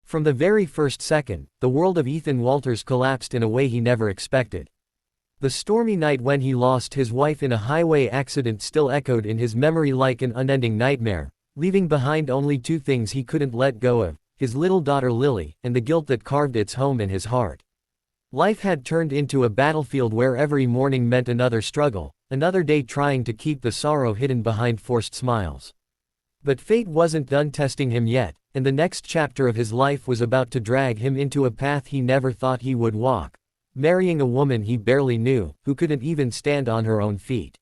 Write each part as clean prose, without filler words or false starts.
From the very first second, the world of Ethan Walters collapsed in a way he never expected. The stormy night when he lost his wife in a highway accident still echoed in his memory like an unending nightmare, leaving behind only two things he couldn't let go of: his little daughter Lily, and the guilt that carved its home in his heart. Life had turned into a battlefield where every morning meant another struggle, another day trying to keep the sorrow hidden behind forced smiles. But fate wasn't done testing him yet, and the next chapter of his life was about to drag him into a path he never thought he would walk: marrying a woman he barely knew, who couldn't even stand on her own feet.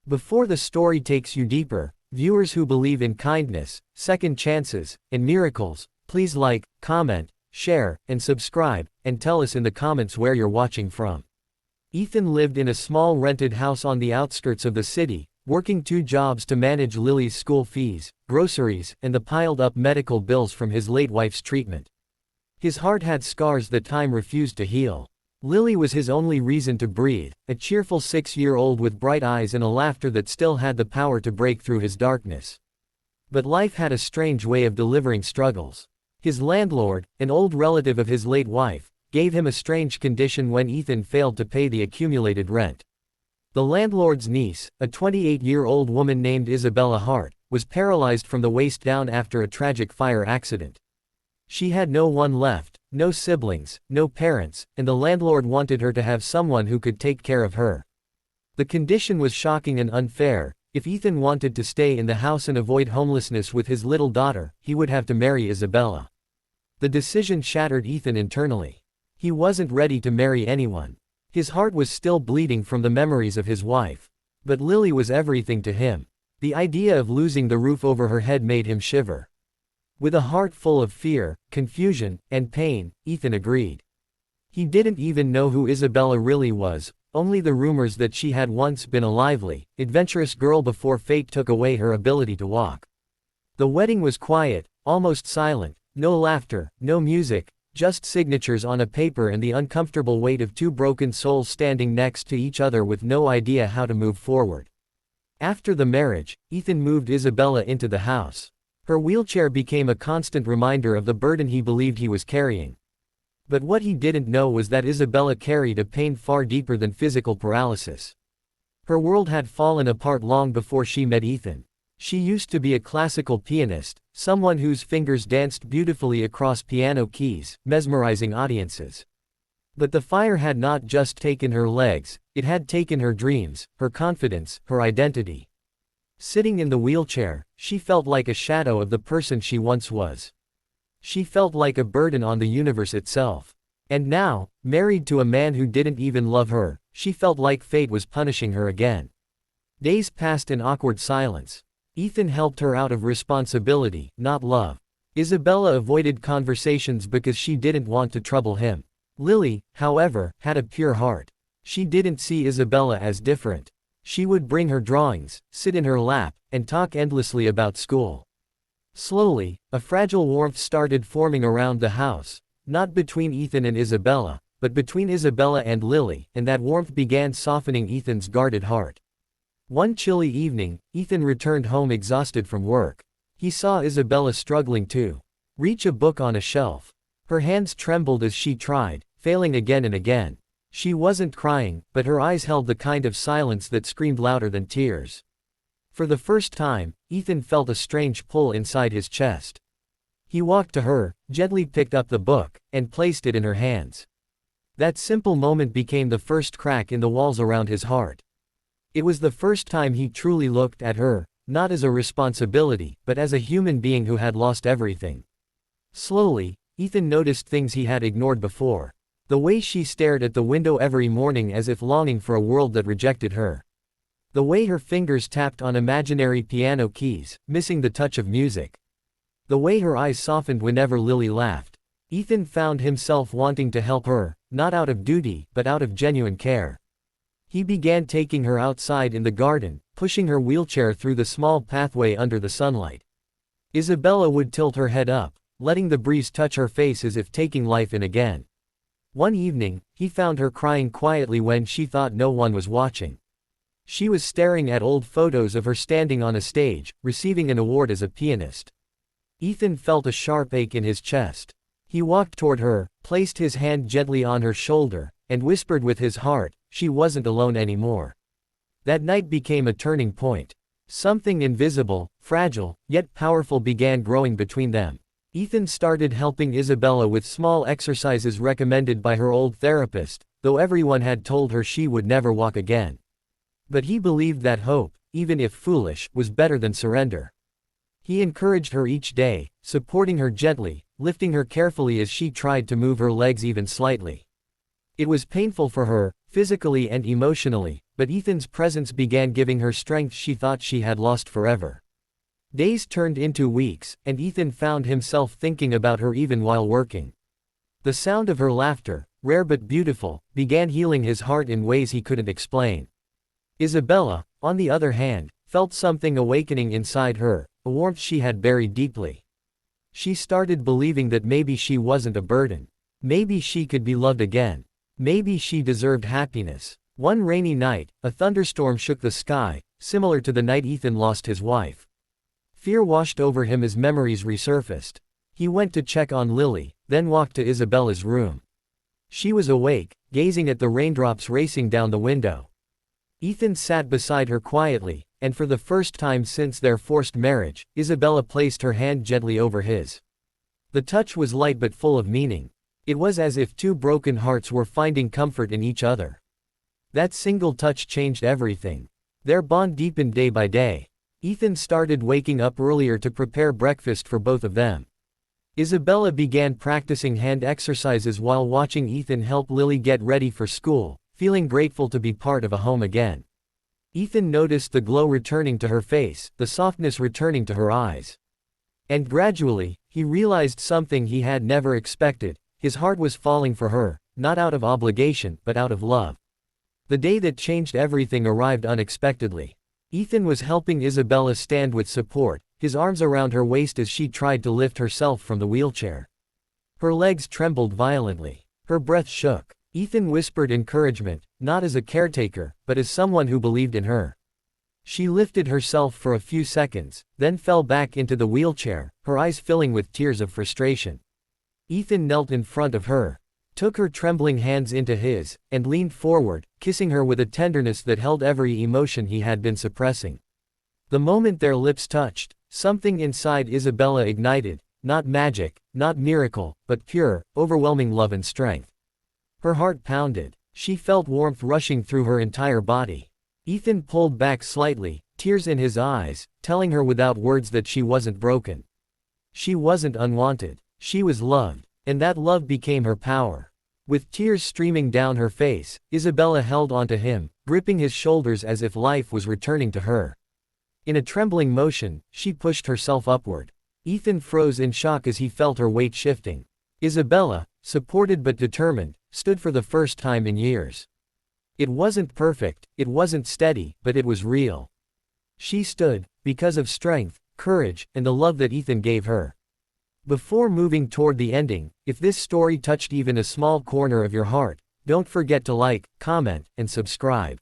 Before the story takes you deeper, viewers who believe in kindness, second chances, and miracles, please like, comment, share, and subscribe, and tell us in the comments where you're watching from. Ethan lived in a small rented house on the outskirts of the city, working 2 jobs to manage Lily's school fees, groceries, and the piled-up medical bills from his late wife's treatment. His heart had scars that time refused to heal. Lily was his only reason to breathe, a cheerful 6-year-old with bright eyes and a laughter that still had the power to break through his darkness. But life had a strange way of delivering struggles. His landlord, an old relative of his late wife, gave him a strange condition when Ethan failed to pay the accumulated rent. The landlord's niece, a 28-year-old woman named Isabella Hart, was paralyzed from the waist down after a tragic fire accident. She had no one left, no siblings, no parents, and the landlord wanted her to have someone who could take care of her. The condition was shocking and unfair. If Ethan wanted to stay in the house and avoid homelessness with his little daughter, he would have to marry Isabella. The decision shattered Ethan internally. He wasn't ready to marry anyone. His heart was still bleeding from the memories of his wife. But Lily was everything to him. The idea of losing the roof over her head made him shiver. With a heart full of fear, confusion, and pain, Ethan agreed. He didn't even know who Isabella really was, only the rumors that she had once been a lively, adventurous girl before fate took away her ability to walk. The wedding was quiet, almost silent, no laughter, no music, just signatures on a paper and the uncomfortable weight of 2 broken souls standing next to each other with no idea how to move forward. After the marriage, Ethan moved Isabella into the house. Her wheelchair became a constant reminder of the burden he believed he was carrying. But what he didn't know was that Isabella carried a pain far deeper than physical paralysis. Her world had fallen apart long before she met Ethan. She used to be a classical pianist, someone whose fingers danced beautifully across piano keys, mesmerizing audiences. But the fire had not just taken her legs, it had taken her dreams, her confidence, her identity. Sitting in the wheelchair, she felt like a shadow of the person she once was. She felt like a burden on the universe itself. And now, married to a man who didn't even love her, she felt like fate was punishing her again. Days passed in awkward silence. Ethan helped her out of responsibility, not love. Isabella avoided conversations because she didn't want to trouble him. Lily, however, had a pure heart. She didn't see Isabella as different. She would bring her drawings, sit in her lap, and talk endlessly about school. Slowly, a fragile warmth started forming around the house, not between Ethan and Isabella, but between Isabella and Lily, and that warmth began softening Ethan's guarded heart. One chilly evening, Ethan returned home exhausted from work. He saw Isabella struggling to reach a book on a shelf. Her hands trembled as she tried, failing again and again. She wasn't crying, but her eyes held the kind of silence that screamed louder than tears. For the first time, Ethan felt a strange pull inside his chest. He walked to her, gently picked up the book, and placed it in her hands. That simple moment became the first crack in the walls around his heart. It was the first time he truly looked at her, not as a responsibility, but as a human being who had lost everything. Slowly, Ethan noticed things he had ignored before. The way she stared at the window every morning as if longing for a world that rejected her. The way her fingers tapped on imaginary piano keys, missing the touch of music. The way her eyes softened whenever Lily laughed. Ethan found himself wanting to help her, not out of duty, but out of genuine care. He began taking her outside in the garden, pushing her wheelchair through the small pathway under the sunlight. Isabella would tilt her head up, letting the breeze touch her face as if taking life in again. One evening, he found her crying quietly when she thought no one was watching. She was staring at old photos of her standing on a stage, receiving an award as a pianist. Ethan felt a sharp ache in his chest. He walked toward her, placed his hand gently on her shoulder, and whispered with his heart, she wasn't alone anymore. That night became a turning point. Something invisible, fragile, yet powerful began growing between them. Ethan started helping Isabella with small exercises recommended by her old therapist, though everyone had told her she would never walk again. But he believed that hope, even if foolish, was better than surrender. He encouraged her each day, supporting her gently, lifting her carefully as she tried to move her legs even slightly. It was painful for her, physically and emotionally, but Ethan's presence began giving her strength she thought she had lost forever. Days turned into weeks, and Ethan found himself thinking about her even while working. The sound of her laughter, rare but beautiful, began healing his heart in ways he couldn't explain. Isabella, on the other hand, felt something awakening inside her, a warmth she had buried deeply. She started believing that maybe she wasn't a burden. Maybe she could be loved again. Maybe she deserved happiness. One rainy night, a thunderstorm shook the sky, similar to the night Ethan lost his wife. Fear washed over him as memories resurfaced. He went to check on Lily, then walked to Isabella's room. She was awake, gazing at the raindrops racing down the window. Ethan sat beside her quietly, and for the first time since their forced marriage, Isabella placed her hand gently over his. The touch was light but full of meaning. It was as if two broken hearts were finding comfort in each other. That single touch changed everything. Their bond deepened day by day. Ethan started waking up earlier to prepare breakfast for both of them. Isabella began practicing hand exercises while watching Ethan help Lily get ready for school, feeling grateful to be part of a home again. Ethan noticed the glow returning to her face, the softness returning to her eyes. And gradually, he realized something he had never expected. His heart was falling for her, not out of obligation, but out of love. The day that changed everything arrived unexpectedly. Ethan was helping Isabella stand with support, his arms around her waist as she tried to lift herself from the wheelchair. Her legs trembled violently. Her breath shook. Ethan whispered encouragement, not as a caretaker, but as someone who believed in her. She lifted herself for a few seconds, then fell back into the wheelchair, her eyes filling with tears of frustration. Ethan knelt in front of her, took her trembling hands into his, and leaned forward, kissing her with a tenderness that held every emotion he had been suppressing. The moment their lips touched, something inside Isabella ignited, not magic, not miracle, but pure, overwhelming love and strength. Her heart pounded. She felt warmth rushing through her entire body. Ethan pulled back slightly, tears in his eyes, telling her without words that she wasn't broken. She wasn't unwanted. She was loved, and that love became her power. With tears streaming down her face, Isabella held onto him, gripping his shoulders as if life was returning to her. In a trembling motion, she pushed herself upward. Ethan froze in shock as he felt her weight shifting. Isabella, supported but determined, stood for the first time in years. It wasn't perfect, it wasn't steady, but it was real. She stood, because of strength, courage, and the love that Ethan gave her. Before moving toward the ending, if this story touched even a small corner of your heart, don't forget to like, comment, and subscribe.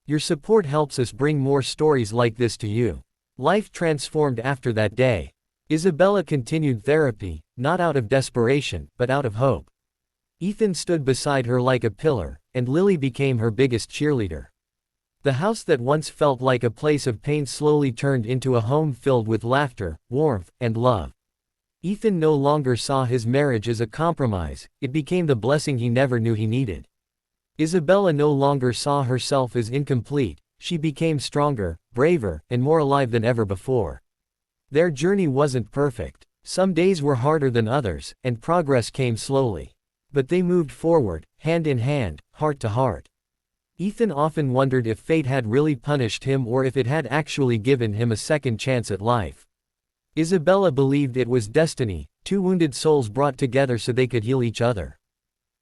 Your support helps us bring more stories like this to you. Life transformed after that day. Isabella continued therapy, not out of desperation, but out of hope. Ethan stood beside her like a pillar, and Lily became her biggest cheerleader. The house that once felt like a place of pain slowly turned into a home filled with laughter, warmth, and love. Ethan no longer saw his marriage as a compromise, it became the blessing he never knew he needed. Isabella no longer saw herself as incomplete, she became stronger, braver, and more alive than ever before. Their journey wasn't perfect. Some days were harder than others, and progress came slowly. But they moved forward, hand in hand, heart to heart. Ethan often wondered if fate had really punished him or if it had actually given him a second chance at life. Isabella believed it was destiny, two wounded souls brought together so they could heal each other.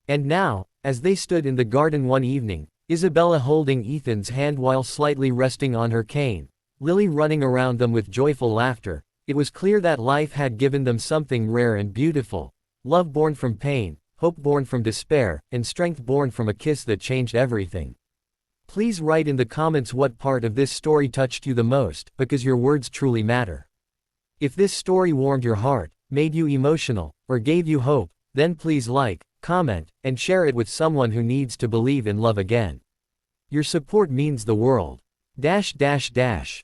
And now, as they stood in the garden one evening, Isabella holding Ethan's hand while slightly resting on her cane, Lily running around them with joyful laughter, it was clear that life had given them something rare and beautiful. Love born from pain, hope born from despair, and strength born from a kiss that changed everything. Please write in the comments what part of this story touched you the most, because your words truly matter. If this story warmed your heart, made you emotional, or gave you hope, then please like, comment, and share it with someone who needs to believe in love again. Your support means the world. Dash dash dash.